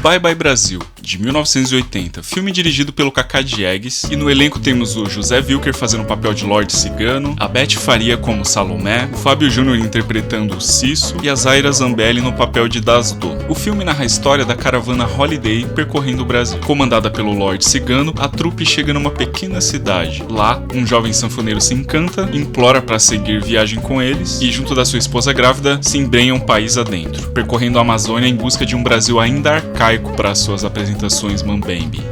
Bye Bye Brasil, de 1980, filme dirigido pelo Cacá Diegues, e no elenco temos o José Wilker fazendo o papel de Lorde Cigano, a Beth Faria como Salomé, o Fábio Júnior interpretando o Cisso e a Zaira Zambelli no papel de Dasdo. O filme narra a história da caravana Holiday percorrendo o Brasil. Comandada pelo Lorde Cigano, a trupe chega numa pequena cidade. Lá, um jovem sanfoneiro se encanta, implora para seguir viagem com eles e, junto da sua esposa grávida, se embrenha um país adentro, percorrendo a Amazônia em busca de um Brasil ainda arcaico para suas apresentações mambembe.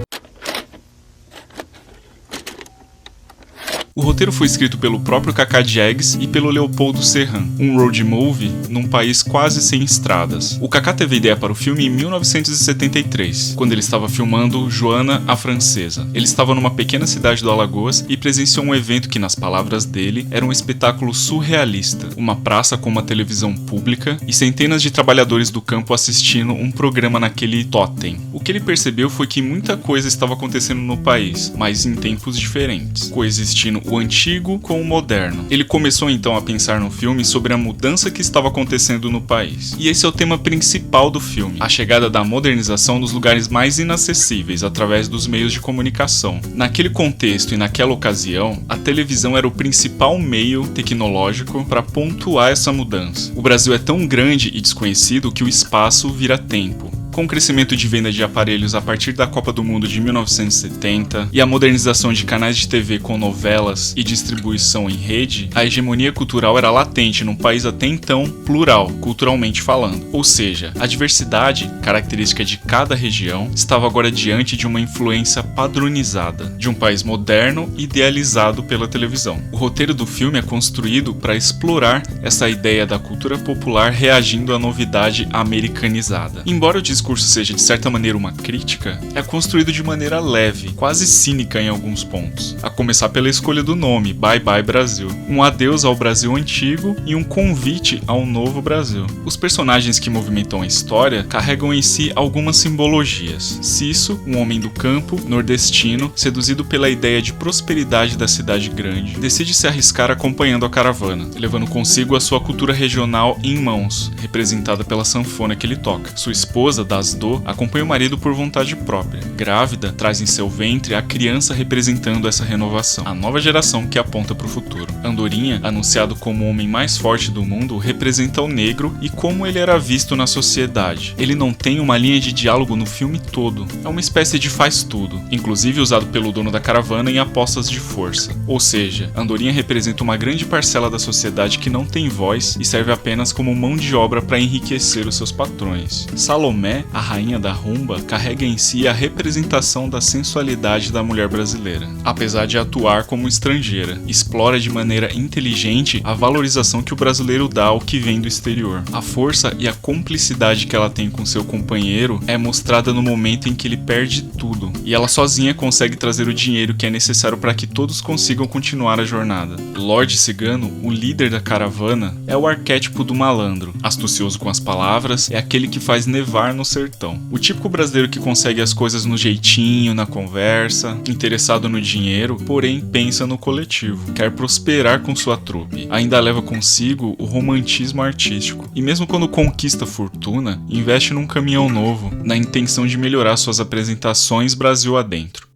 O roteiro foi escrito pelo próprio Cacá Diegues e pelo Leopoldo Serran, um road movie num país quase sem estradas. O Cacá teve ideia para o filme em 1973, quando ele estava filmando Joana a Francesa. Ele estava numa pequena cidade do Alagoas e presenciou um evento que, nas palavras dele, era um espetáculo surrealista, uma praça com uma televisão pública e centenas de trabalhadores do campo assistindo um programa naquele totem. O que ele percebeu foi que muita coisa estava acontecendo no país, mas em tempos diferentes, coexistindo o antigo com o moderno. Ele começou então a pensar no filme sobre a mudança que estava acontecendo no país. E esse é o tema principal do filme, a chegada da modernização nos lugares mais inacessíveis através dos meios de comunicação. Naquele contexto e naquela ocasião, a televisão era o principal meio tecnológico para pontuar essa mudança. O Brasil é tão grande e desconhecido que o espaço vira tempo. Com o crescimento de venda de aparelhos a partir da Copa do Mundo de 1970 e a modernização de canais de TV com novelas e distribuição em rede, a hegemonia cultural era latente num país até então plural, culturalmente falando. Ou seja, a diversidade, característica de cada região, estava agora diante de uma influência padronizada, de um país moderno idealizado pela televisão. O roteiro do filme é construído para explorar essa ideia da cultura popular reagindo à novidade americanizada. Embora o discurso seja de certa maneira uma crítica, é construído de maneira leve, quase cínica em alguns pontos, a começar pela escolha do nome, Bye Bye Brasil, um adeus ao Brasil antigo e um convite ao novo Brasil. Os personagens que movimentam a história carregam em si algumas simbologias. Cisso, um homem do campo, nordestino, seduzido pela ideia de prosperidade da cidade grande, decide se arriscar acompanhando a caravana, levando consigo a sua cultura regional em mãos, representada pela sanfona que ele toca. Sua esposa, Dasdo, acompanha o marido por vontade própria. Grávida, traz em seu ventre a criança representando essa renovação, a nova geração que aponta para o futuro. Andorinha, anunciado como o homem mais forte do mundo, representa o negro e como ele era visto na sociedade. Ele não tem uma linha de diálogo no filme todo. É uma espécie de faz-tudo, inclusive usado pelo dono da caravana em apostas de força. Ou seja, Andorinha representa uma grande parcela da sociedade que não tem voz e serve apenas como mão de obra para enriquecer os seus patrões. Salomé, a rainha da rumba, carrega em si a representação da sensualidade da mulher brasileira. Apesar de atuar como estrangeira, explora de maneira inteligente a valorização que o brasileiro dá ao que vem do exterior. A força e a cumplicidade que ela tem com seu companheiro é mostrada no momento em que ele perde tudo, e ela sozinha consegue trazer o dinheiro que é necessário para que todos consigam continuar a jornada. Lorde Cigano, o líder da caravana, é o arquétipo do malandro. Astucioso com as palavras, é aquele que faz nevar no sertão. O típico brasileiro que consegue as coisas no jeitinho, na conversa, interessado no dinheiro, porém pensa no coletivo, quer prosperar com sua trupe. Ainda leva consigo o romantismo artístico. E mesmo quando conquista fortuna, investe num caminhão novo, na intenção de melhorar suas apresentações Brasil adentro.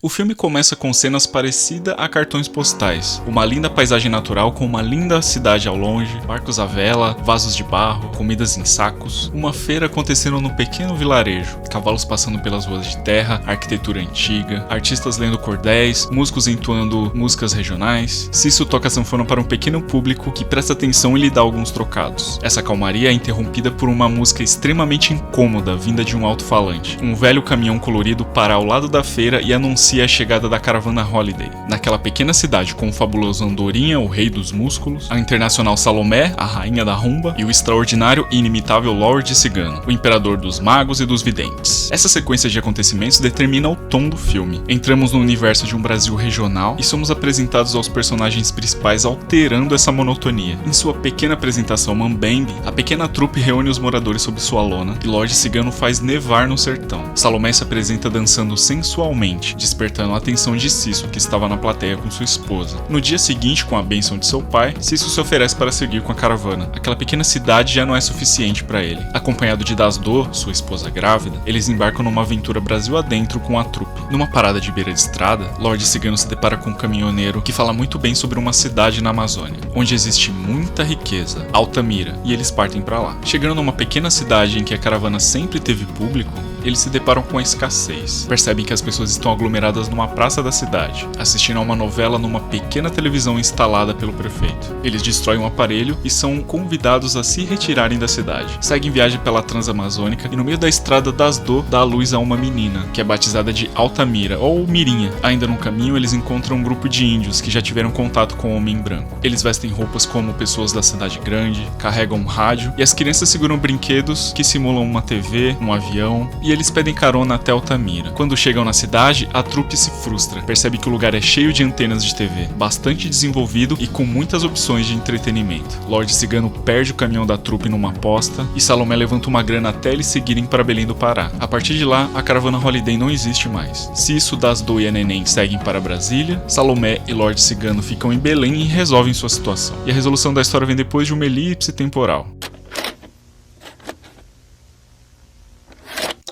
O filme começa com cenas parecidas a cartões postais. Uma linda paisagem natural com uma linda cidade ao longe, barcos à vela, vasos de barro, comidas em sacos, uma feira acontecendo num pequeno vilarejo, cavalos passando pelas ruas de terra, arquitetura antiga, artistas lendo cordéis, músicos entoando músicas regionais. Cisso toca a sanfona para um pequeno público que presta atenção e lhe dá alguns trocados. Essa calmaria é interrompida por uma música extremamente incômoda vinda de um alto-falante. Um velho caminhão colorido para ao lado da feira e anuncia a chegada da caravana Holiday. Naquela pequena cidade com o fabuloso Andorinha, o rei dos músculos, a internacional Salomé, a rainha da rumba, e o extraordinário e inimitável Lorde Cigano, o imperador dos magos e dos videntes. Essa sequência de acontecimentos determina o tom do filme. Entramos no universo de um Brasil regional e somos apresentados aos personagens principais alterando essa monotonia. Em sua pequena apresentação mambembe, a pequena trupe reúne os moradores sob sua lona e Lorde Cigano faz nevar no sertão. Salomé se apresenta dançando sensualmente, despertando a atenção de Cisso, que estava na plateia com sua esposa. No dia seguinte, com a bênção de seu pai, Cisso se oferece para seguir com a caravana. Aquela pequena cidade já não é suficiente para ele. Acompanhado de Dasdo, sua esposa grávida, eles embarcam numa aventura Brasil adentro com a trupe. Numa parada de beira de estrada, Lorde Cigano se depara com um caminhoneiro que fala muito bem sobre uma cidade na Amazônia, onde existe muita riqueza, Altamira, e eles partem para lá. Chegando numa pequena cidade em que a caravana sempre teve público, eles se deparam com a escassez. Percebem que as pessoas estão aglomeradas numa praça da cidade, assistindo a uma novela numa pequena televisão instalada pelo prefeito. Eles destroem um aparelho e são convidados a se retirarem da cidade. Seguem viagem pela Transamazônica e no meio da estrada Dasdo dá a luz a uma menina, que é batizada de Altamira, ou Mirinha. Ainda no caminho, eles encontram um grupo de índios que já tiveram contato com o homem branco. Eles vestem roupas como pessoas da cidade grande, carregam um rádio e as crianças seguram brinquedos que simulam uma TV, um avião, e eles pedem carona até Altamira. Quando chegam na cidade, a trupe se frustra. Percebe que o lugar é cheio de antenas de TV, bastante desenvolvido e com muitas opções de entretenimento. Lorde Cigano perde o caminhão da trupe numa aposta e Salomé levanta uma grana até eles seguirem para Belém do Pará. A partir de lá, a caravana Holiday não existe mais. Cisso, Dasdo e a Neném seguem para Brasília, Salomé e Lorde Cigano ficam em Belém e resolvem sua situação. E a resolução da história vem depois de uma elipse temporal.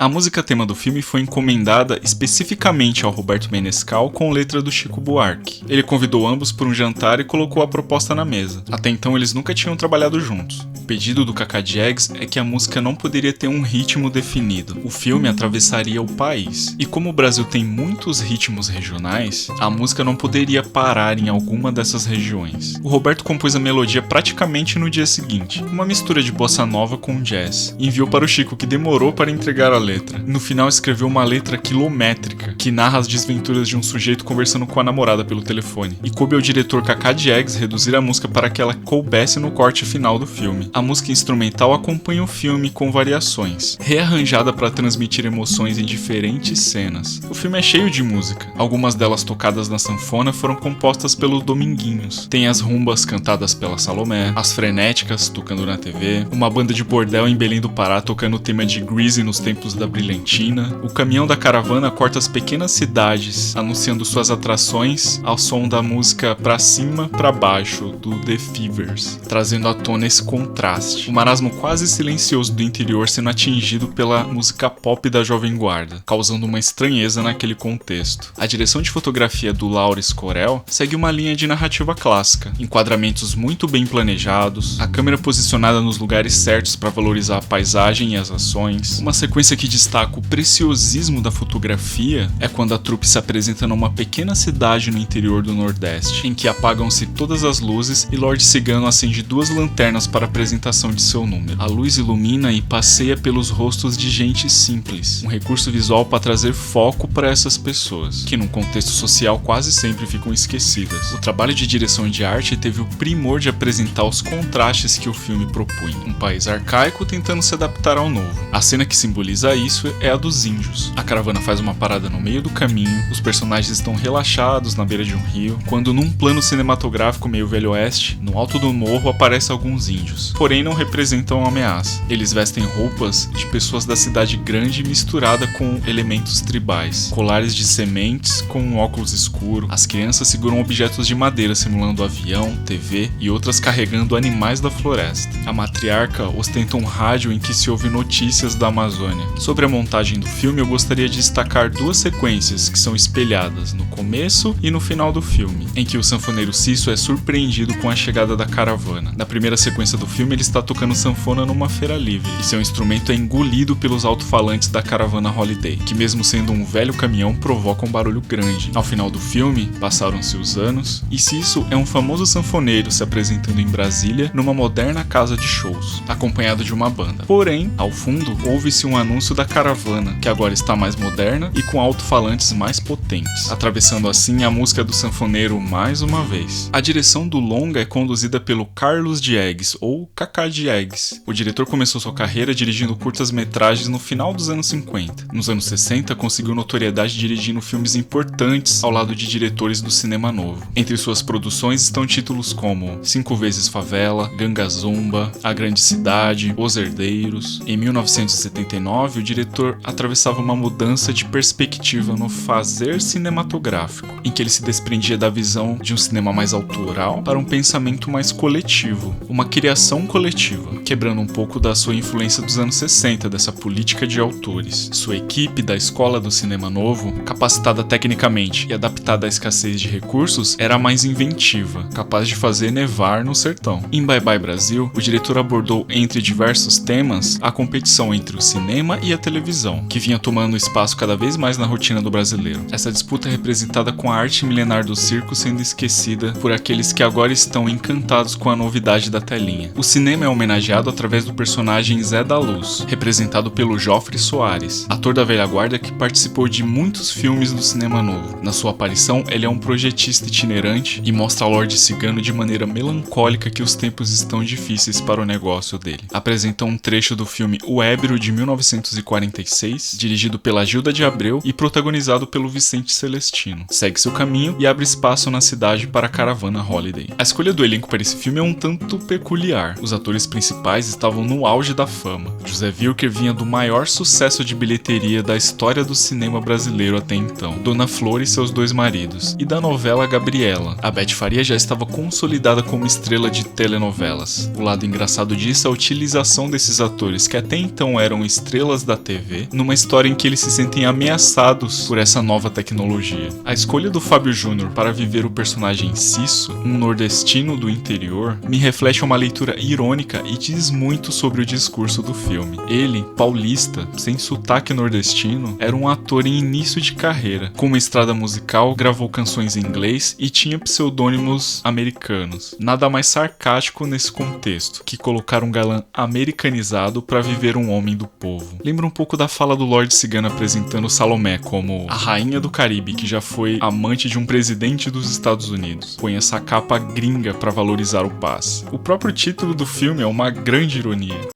A música tema do filme foi encomendada especificamente ao Roberto Menescal com letra do Chico Buarque. Ele convidou ambos para um jantar e colocou a proposta na mesa. Até então eles nunca tinham trabalhado juntos. O pedido do Cacá Diegues é que a música não poderia ter um ritmo definido. O filme atravessaria o país. E como o Brasil tem muitos ritmos regionais, a música não poderia parar em alguma dessas regiões. O Roberto compôs a melodia praticamente no dia seguinte, uma mistura de bossa nova com jazz. E enviou para o Chico, que demorou para entregar a letra. No final escreveu uma letra quilométrica que narra as desventuras de um sujeito conversando com a namorada pelo telefone. E coube ao diretor Cacá Diegues reduzir a música para que ela coubesse no corte final do filme. A música instrumental acompanha o filme com variações, rearranjada para transmitir emoções em diferentes cenas. O filme é cheio de música. Algumas delas tocadas na sanfona foram compostas pelos Dominguinhos. Tem as rumbas cantadas pela Salomé, as frenéticas tocando na TV, uma banda de bordel em Belém do Pará tocando o tema de Greasy nos tempos da Brilhantina. O caminhão da caravana corta as pequenas cidades, anunciando suas atrações ao som da música Pra Cima, Pra Baixo, do The Fevers, trazendo à tona esse contraste. O marasmo quase silencioso do interior sendo atingido pela música pop da Jovem Guarda, causando uma estranheza naquele contexto. A direção de fotografia do Laures Corel segue uma linha de narrativa clássica, enquadramentos muito bem planejados, a câmera posicionada nos lugares certos para valorizar a paisagem e as ações. Uma sequência que destaca o preciosismo da fotografia é quando a trupe se apresenta numa pequena cidade no interior do Nordeste, em que apagam-se todas as luzes e Lorde Cigano acende 2 lanternas para a apresentação de seu número. A luz ilumina e passeia pelos rostos de gente simples, um recurso visual para trazer foco para essas pessoas, que num contexto social quase sempre ficam esquecidas. O trabalho de direção de arte teve o primor de apresentar os contrastes que o filme propunha. Um país arcaico tentando se adaptar ao novo. A cena que simboliza isso é a dos índios. A caravana faz uma parada no meio do caminho, os personagens estão relaxados na beira de um rio, quando num plano cinematográfico meio velho oeste, no alto do morro aparecem alguns índios, porém não representam uma ameaça. Eles vestem roupas de pessoas da cidade grande misturada com elementos tribais, colares de sementes com um óculos escuro. As crianças seguram objetos de madeira simulando avião, TV e outras carregando animais da floresta. A matriarca ostenta um rádio em que se ouve notícias da Amazônia. Sobre a montagem do filme, eu gostaria de destacar 2 sequências que são espelhadas no começo e no final do filme, em que o sanfoneiro Cisso é surpreendido com a chegada da caravana. Na primeira sequência do filme, ele está tocando sanfona numa feira livre, e seu instrumento é engolido pelos alto-falantes da caravana Holiday, que mesmo sendo um velho caminhão, provoca um barulho grande. Ao final do filme, passaram-se os anos, e Cisso é um famoso sanfoneiro se apresentando em Brasília numa moderna casa de shows, acompanhado de uma banda. Porém, ao fundo, ouve-se um anúncio da caravana, que agora está mais moderna e com alto-falantes mais potentes, atravessando assim a música do sanfoneiro mais uma vez. A direção do longa é conduzida pelo Carlos Diegues, ou Cacá Diegues. O diretor começou sua carreira dirigindo curtas-metragens no final dos anos 50. Nos anos 60, conseguiu notoriedade dirigindo filmes importantes ao lado de diretores do cinema novo. Entre suas produções estão títulos como 5 vezes Favela, Ganga Zumba, A Grande Cidade, Os Herdeiros. Em 1979, o diretor atravessava uma mudança de perspectiva no fazer cinematográfico, em que ele se desprendia da visão de um cinema mais autoral para um pensamento mais coletivo, uma criação coletiva, quebrando um pouco da sua influência dos anos 60, dessa política de autores. Sua equipe da Escola do Cinema Novo, capacitada tecnicamente e adaptada à escassez de recursos, era mais inventiva, capaz de fazer nevar no sertão. Em Bye Bye Brasil, o diretor abordou, entre diversos temas, a competição entre o cinema e a televisão, que vinha tomando espaço cada vez mais na rotina do brasileiro. Essa disputa é representada com a arte milenar do circo sendo esquecida por aqueles que agora estão encantados com a novidade da telinha. O cinema é homenageado através do personagem Zé da Luz, representado pelo Jofre Soares, ator da velha guarda que participou de muitos filmes do cinema novo. Na sua aparição, ele é um projetista itinerante e mostra ao Lorde Cigano de maneira melancólica que os tempos estão difíceis para o negócio dele. Apresenta um trecho do filme O Ébrio de 1946, dirigido pela Gilda de Abreu e protagonizado pelo Vicente Celestino. Segue seu caminho e abre espaço na cidade para a caravana Holiday. A escolha do elenco para esse filme é um tanto peculiar. Os atores principais estavam no auge da fama. José Wilker vinha do maior sucesso de bilheteria da história do cinema brasileiro até então, Dona Flor e seus dois maridos, e da novela Gabriela. A Beth Faria já estava consolidada como estrela de telenovelas. O lado engraçado disso é a utilização desses atores que até então eram estrelas da TV, numa história em que eles se sentem ameaçados por essa nova tecnologia. A escolha do Fábio Júnior para viver o personagem Cisso, um nordestino do interior, me reflete uma leitura irônica e diz muito sobre o discurso do filme. Ele, paulista, sem sotaque nordestino, era um ator em início de carreira. Com uma estrada musical, gravou canções em inglês e tinha pseudônimos americanos. Nada mais sarcástico nesse contexto, que colocar um galã americanizado para viver um homem do povo. Lembra um pouco da fala do Lorde Cigano apresentando Salomé como a rainha do Caribe que já foi amante de um presidente dos Estados Unidos. Põe essa capa gringa para valorizar o passe. O próprio título do filme é uma grande ironia.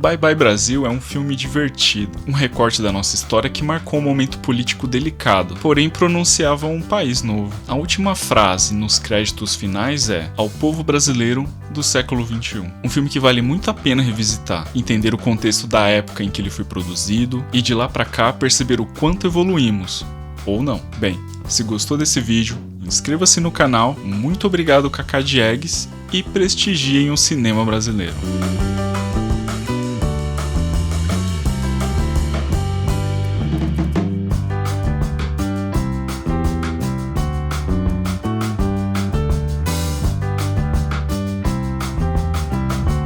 Bye Bye Brasil é um filme divertido, um recorte da nossa história que marcou um momento político delicado, porém pronunciava um país novo. A última frase nos créditos finais é "Ao povo brasileiro do século XXI". Um filme que vale muito a pena revisitar, entender o contexto da época em que ele foi produzido e de lá pra cá perceber o quanto evoluímos, ou não. Bem, se gostou desse vídeo, inscreva-se no canal, muito obrigado Kaká Diegues e prestigiem o cinema brasileiro.